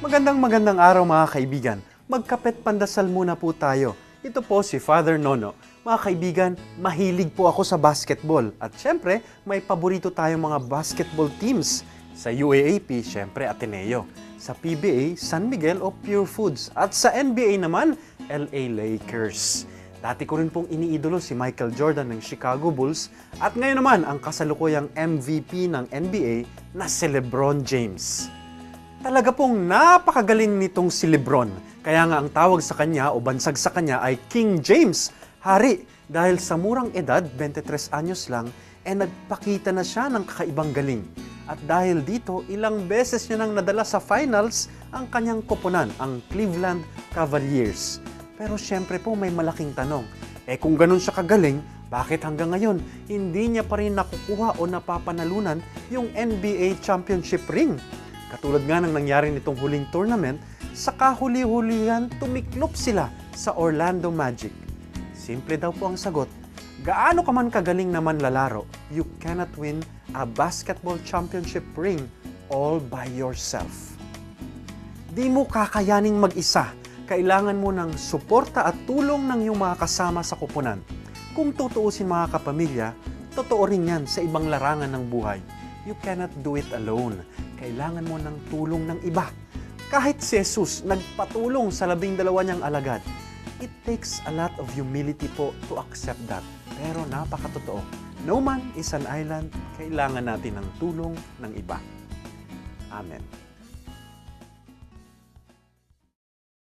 Magandang araw mga kaibigan. Magkapet pandasal muna po tayo. Ito po si Father Nono. Mga kaibigan, mahilig po ako sa basketball. At syempre, may paborito tayong mga basketball teams. Sa UAAP, syempre Ateneo. Sa PBA, San Miguel o Pure Foods. At sa NBA naman, LA Lakers. Dati ko rin pong iniidolo si Michael Jordan ng Chicago Bulls. At ngayon naman, ang kasalukuyang MVP ng NBA na si LeBron James. Talaga pong napakagaling nitong si LeBron. Kaya nga ang tawag sa kanya o bansag sa kanya ay King James, hari. Dahil sa murang edad, 23 anyos lang, nagpakita na siya ng kakaibang galing. At dahil dito, ilang beses niya nang nadala sa finals ang kanyang koponan, ang Cleveland Cavaliers. Pero syempre po may malaking tanong. Kung ganun siya kagaling, bakit hanggang ngayon hindi niya pa rin nakukuha o napapanalunan yung NBA Championship ring? Katulad nga ng nangyari nitong huling tournament, sa kahuli-hulihan tumiklop sila sa Orlando Magic. Simple daw po ang sagot, gaano ka man kagaling naman lalaro, you cannot win a basketball championship ring all by yourself. Di mo kakayaning mag-isa, kailangan mo ng suporta at tulong ng iyong mga kasama sa koponan. Kung tutuusin mga kapamilya, totoo rin yan sa ibang larangan ng buhay. You cannot do it alone. Kailangan mo ng tulong ng iba. Kahit si Jesus nagpatulong sa 12 niyang alagad, it takes a lot of humility po to accept that. Pero napakatotoo. No man is an island, kailangan natin ng tulong ng iba. Amen.